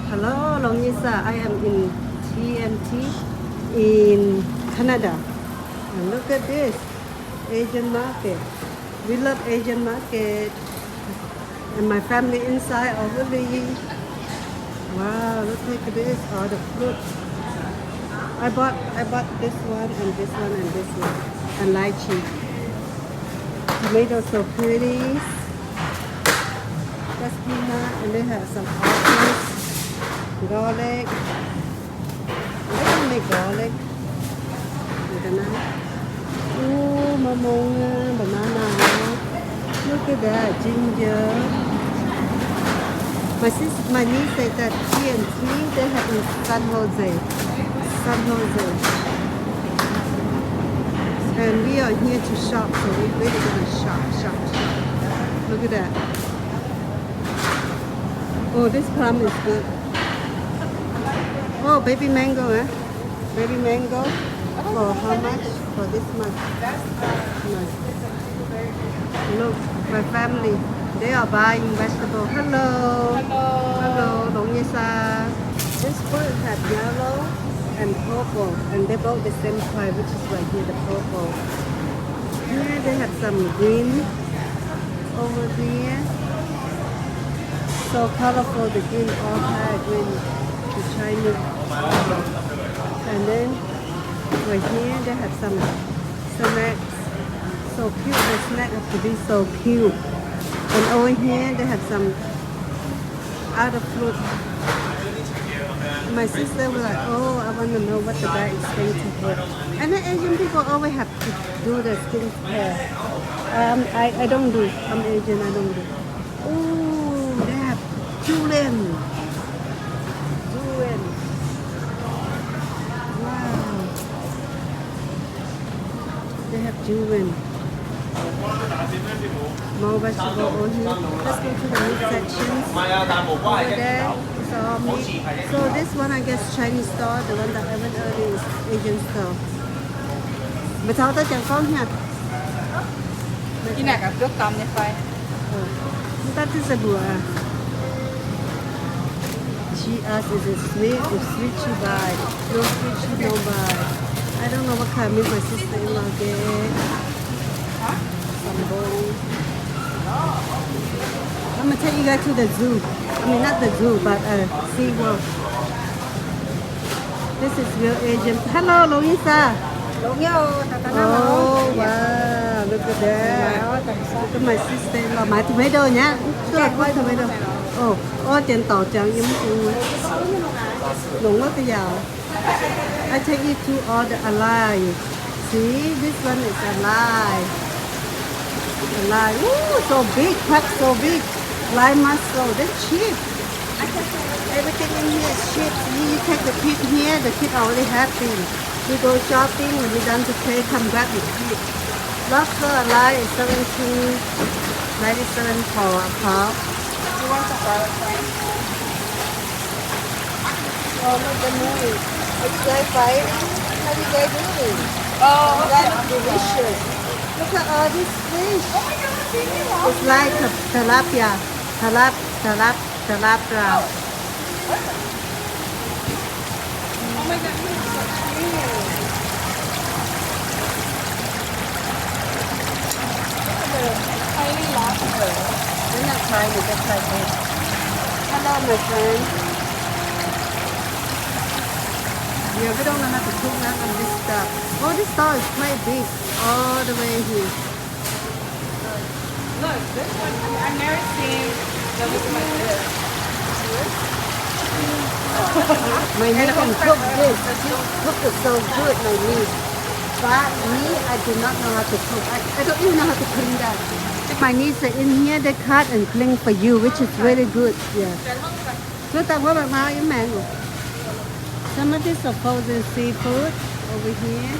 Hello, Longisa. I am in TMT in Canada. And look at this Asian market. We love Asian market. And my family inside already. Wow, look at this. All the fruit. I bought this one and this one and this one. And lychee. Tomatoes so pretty. That's peanut. And they have some apples. Garlic. They don't make garlic. Banana. Look at that, ginger. My niece said that T&T they have in San Jose. And we are here to shop, so we really gonna shop. Look at that. Oh, this plum is good. Oh, baby mango, eh? Baby mango. For how much? For this much. Nice. Look, my family. They are buying vegetables. Hello, Longisa. This fruit has yellow and purple, and they both the same price, which is right here, the purple. Here they have some green over here. So colorful, the green, all kind of green, the Chinese. And then right here they have some snacks. So cute, the snack have to be so cute. And over here they have some other fruit. My sister was like, oh, I want to know what the guy is going to put. And the Asian people always have to do the skincare. I don't do. I'm Asian, I don't do. Oh, they have durian. Wow. They have durian. More vegetable over here. Let's go to the meat section. Over there is all meat. So this one I guess Chinese store. The one that I went earlier is Asian store. Mà cháu tới chẳng con nha. Cái này cả nước tắm nhé phải. That is a bua. She asked is it sweet? If sweet she buy. No sweet she don't buy. I don't know what kind of meat my sister-in-law get. I'm gonna take you guys to the zoo. I mean not the zoo, but Sea World. This is real Asian. Hello, Louisa. Oh wow, look at that. Look at my sister-in-law. My tomato nhá. Tức là quay tomato. Oh, tiền tỏ chẳng giống như đúng quá cái giàu. I take you to all the alive. See, this one is alive. Alive. Ooh, so big, pack so big. Live mussel, they're cheap. Everything in here is cheap. You take the kid here, the kid already happy. You go shopping, when you're done to pay, come back with kid. Lobster alive is 17.97 for a pound. You want some garlic rice? Oh, look at me. It's like fighting. How do you guys doing? Oh, That's delicious. Look at all this fish. Oh my God, It's like a tilapia. Tilapia. Oh my God, this is so cute. Look at the tiny lobster. They're not tiny, they're quite big. Hello, my friend. Yeah, we don't know how to cook none of this stuff. Oh, this store is quite big. All the way here. Look, this one, I've never seen that looks like this. My niece can cook this. She cook it so good, my niece. But me, I do not know how to cook. I don't even know how to clean that. My niece said in here they cut and clean for you, which is really good. Yeah. So tao có bạc mau với mango. Some of this are frozen seafood over here.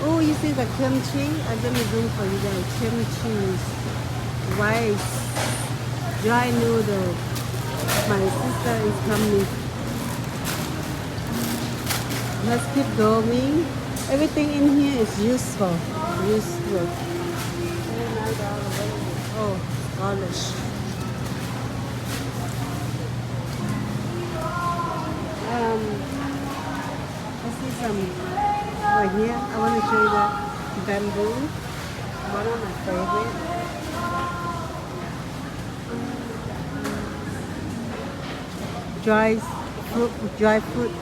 Oh, you see the kimchi? I'm gonna do for you guys. Kimchi, rice, dry noodle. My sister is coming. Let's keep going. Everything in here is useful. Oh, garlic. some right here. I want to show you the bamboo. One of my favorite. Dry fruit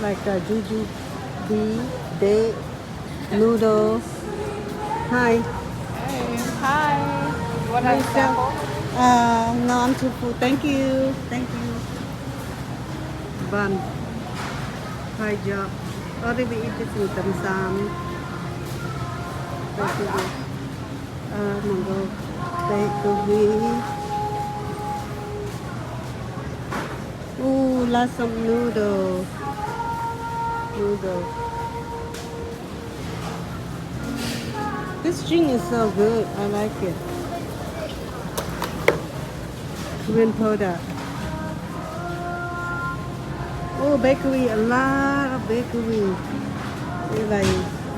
like juju, bee, date, noodle. Hi. Hey, hi. You want a sample? No, I'm too full. Thank you. Thank you. Bun. Hi, job. Or we eat this with them some. Thank you. Mango. Bakery. Ooh, lots of noodle. This drink is so good. I like it. Korean product. Oh, bakery. A lot of bakery. You're like,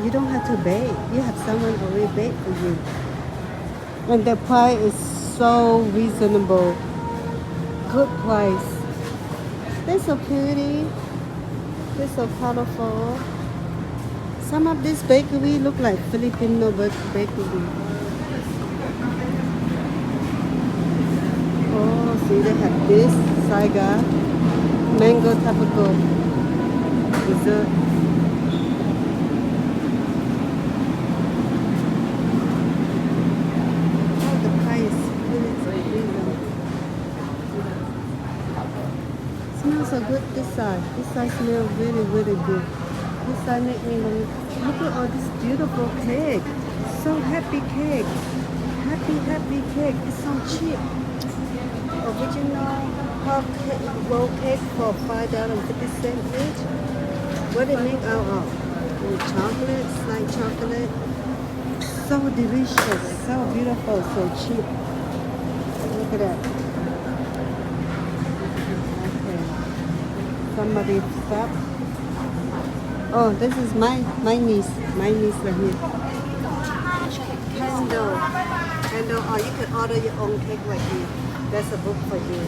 you don't have to bake. You have someone already bake for you. And the price is so reasonable. Good price. They're so pretty. They're so colorful. Some of this bakery look like Filipino bakery. Oh, see, they have this saiga, mango tapaco dessert. Oh, the price really reasonable. Smells so good this side. This side smells really, really good. This side make me look at all this beautiful cake. So happy cake. Happy cake. It's so cheap. Original roll cake for $5.50 each. What it make out of? Chocolate, slight chocolate. So delicious, so beautiful, so cheap. Look at that. Okay. Somebody stop. Oh, this is my niece. My niece right here. Candle. Or you can order your own cake right here. That's a book for you.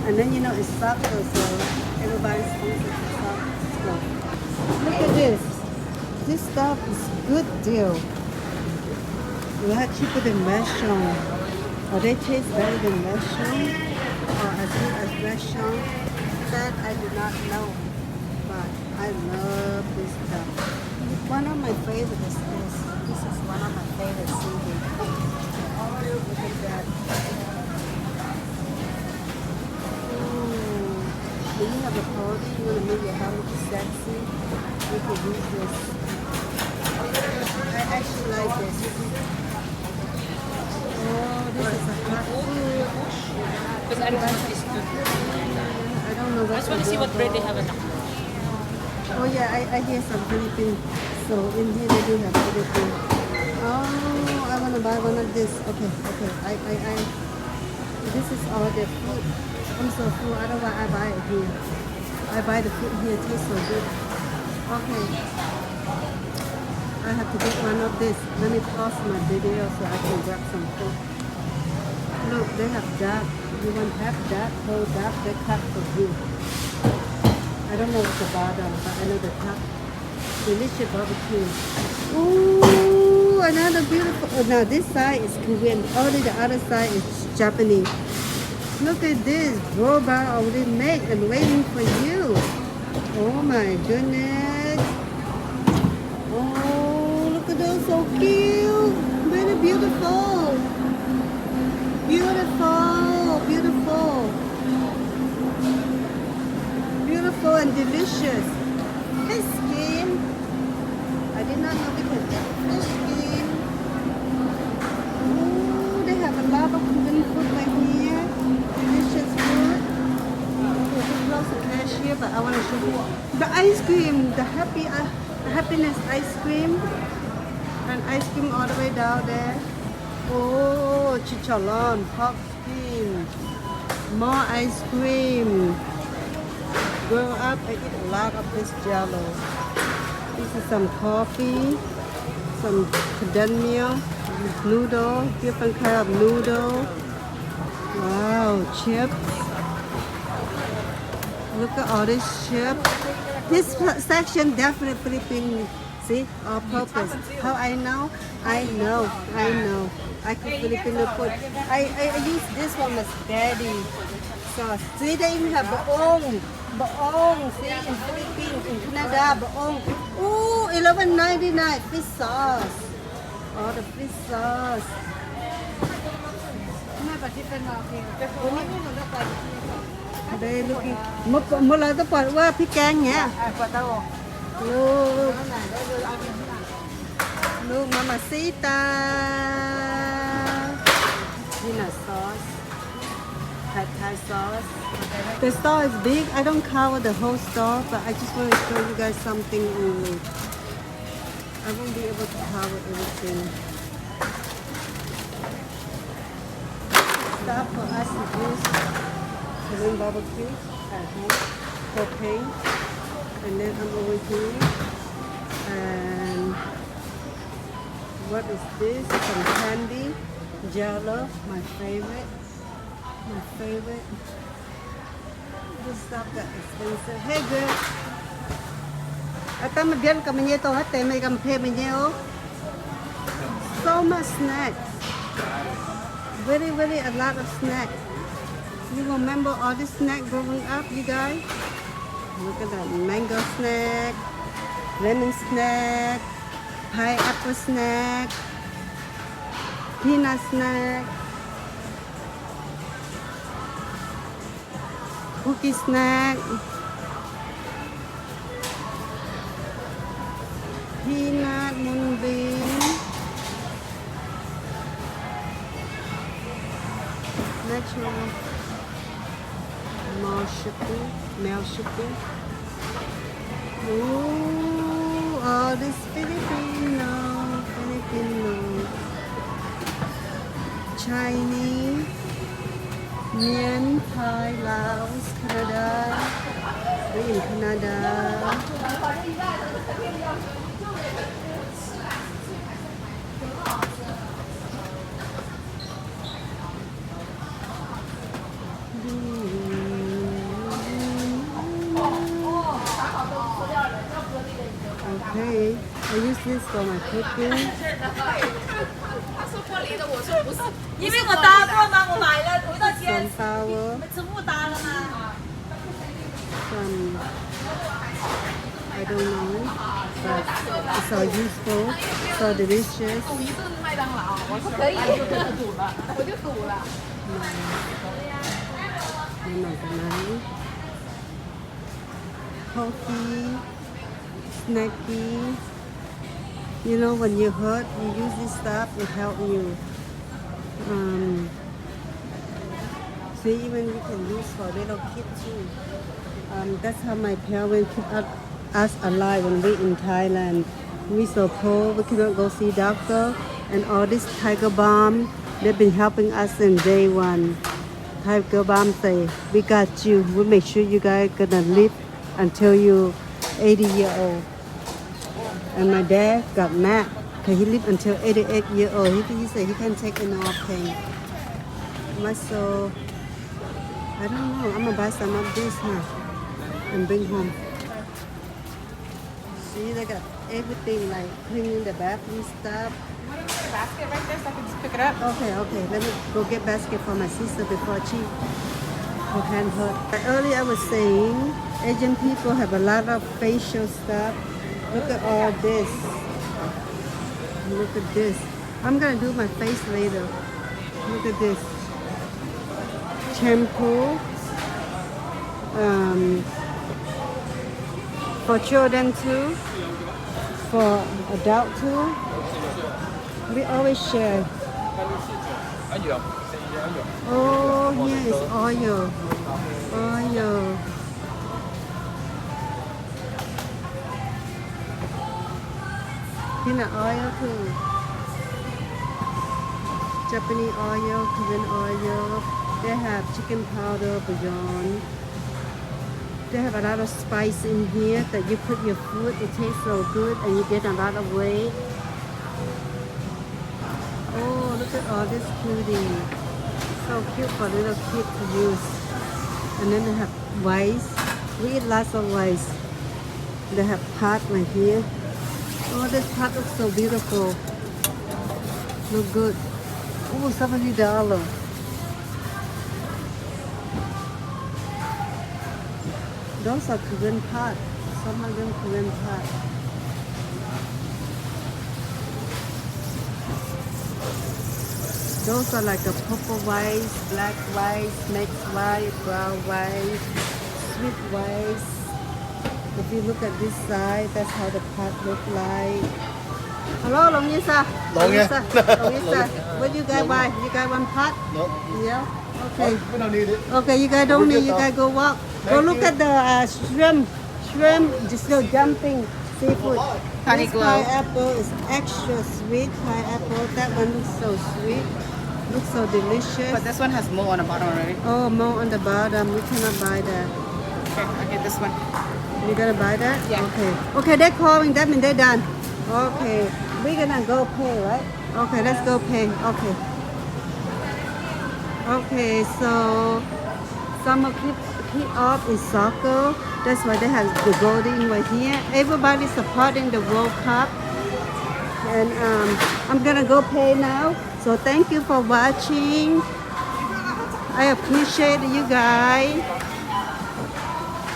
And then you know it's soft, so everybody's supposed to soft stuff. Look at this. This stuff is good deal. A lot cheaper than restaurant. Or they taste better than restaurant. Or as good as restaurant. That I do not know. But I love this stuff. One of my favorites is this. This is one of my favorite seafood. Look at that. When you have a party, you want to make your hair look sexy, you can use this. I actually like this. Oh, this is a hot food. Because I don't want this to. I don't know I just want to see what bread they have in the. Oh yeah, I hear some Philippine. So in here they do have Philippine. Oh, I want to buy one of this. Okay. This is all the food. I'm so full. I don't know why I buy it here. I buy the food here. It tastes so good. Okay. I have to get one of this. Let me pause my video so I can grab some food. Look, they have that. You want half that, whole that, they cut for you. I don't know what's the bottom, but I know the top. Delicious barbecue. Ooh, another beautiful. Oh, now this side is Korean. Only the other side is Japanese. Look at this. Robot already made and waiting for you. Oh my goodness. Oh, look at those. So cute. Very beautiful. Beautiful and delicious. Fish skin. I did not know we could get fish skin. Ooh, they have a lot of Korean food right here. Delicious food. Okay, we close the cashier, but I want to show you the ice cream, the happiness ice cream, and ice cream all the way down there. Oh, chicharron, pumpkin, more ice cream. Growing up, I eat a lot of this jello. This is some coffee, some cadenia, noodle, different kind of noodle. Wow, chips. Look at all this ship. This section definitely Philippine. See, all purpose. How I know? I know. I cook Filipino food. I use this one as daddy sauce. See, they even have baong. Baong. See, in Philippines, in Canada, baong. Ooh, $11.99 fish sauce. Oh, the fish sauce. Đây looking một lần tôi bảoว่าพริกแกงเงี้ยลูกมามาซิตาpeanut sauce pad thai sauce the store is big I don't cover the whole store but I just want to show you guys something only I won't be able to cover everything stuff for us to use Korean barbecue at home, propane, and then I'm over here. And what is this? Some candy, Jello, my favorite. This stuff got expensive. Hey girl, ata mabyan kami nito hate may kampe niyo. So much snacks. Very a lot of snacks. You remember all this snack growing up, you guys? Look at that mango snack, lemon snack, pineapple snack, peanut snack, cookie snack, peanut moonbeam, natural. Male shipping. Ooh, all this Filipino. Chinese, Mien, Thai, Laos, Canada. We're in Canada. Okay, I use this for my cooking. 他说玻璃的，我说不是，因为我搭过嘛，我买了多少钱？ Sunflower, 全部搭了吗？ some, I don't know, but it's so useful, so delicious. 赌一顿麦当劳，我说可以，我就赌了，我就赌了。Healthy, snacky. You know, when you hurt, you use this stuff, it helps you. See, even you can use for little kids too. That's how my parents keep us alive when we in Thailand. We so poor, we cannot go see doctor. And all this tiger balm, they've been helping us in day one. Tiger balm say, we got you. We make sure you guys gonna live until you 80 years old. And my dad got mad because he lived until 88 years old. He said he can't take any more pain. So, I don't know. I'm gonna buy some of this and bring home. See, they got everything like cleaning the bathroom stuff. Basket right there, so I can just pick it up. Okay. Let me go get basket for my sister before her hand hurt. Earlier I was saying Asian people have a lot of facial stuff. Look at all this. Look at this. I'm gonna do my face later. Look at this. Shampoo. For children too. For adult too. We always share. Oh, here is oil. Peanut oil too. Japanese oil, Korean oil. They have chicken powder, bouillon. They have a lot of spice in here that you put your food. It tastes so good and you get a lot of weight. Oh, look at all this cutie. So cute for little kids to use. And then they have rice. We eat lots of rice. They have pot right here. Oh, this pot looks so beautiful. Look good. Oh, $70. Those are Korean pot. Some of them Korean pot. Those are like a purple rice, black rice, mixed rice, brown rice, sweet rice. If you look at this side, that's how the pot look like. Hello, Long Yisa. Long Yisa. Long Yisa. What you guys buy? You guys want pot? No. Yeah. Okay. We don't need it. Okay, you guys don't need. You guys go walk. Go Thank look you. at the shrimp. Shrimp just go jumping. Seafood. Honey This glow. pineapple is extra sweet pineapple. That one looks so sweet. Looks so delicious. But this one has mold on the bottom already. Oh, more on the bottom. We cannot buy that. Okay, I'll get this one. You gonna buy that? Yeah. Okay. Okay, they're calling. That means they're done. Okay. We're gonna go pay, right? Okay, let's go pay. Okay. Okay, so summer kick off is soccer. That's why they have the golden right here. Everybody's supporting the World Cup. And I'm gonna go pay now. So thank you for watching. I appreciate you guys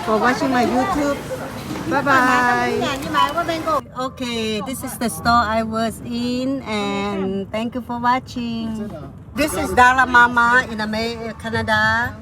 for watching my YouTube. Bye bye. Okay, this is the store I was in, and thank you for watching. This is Dala Mama in Canada.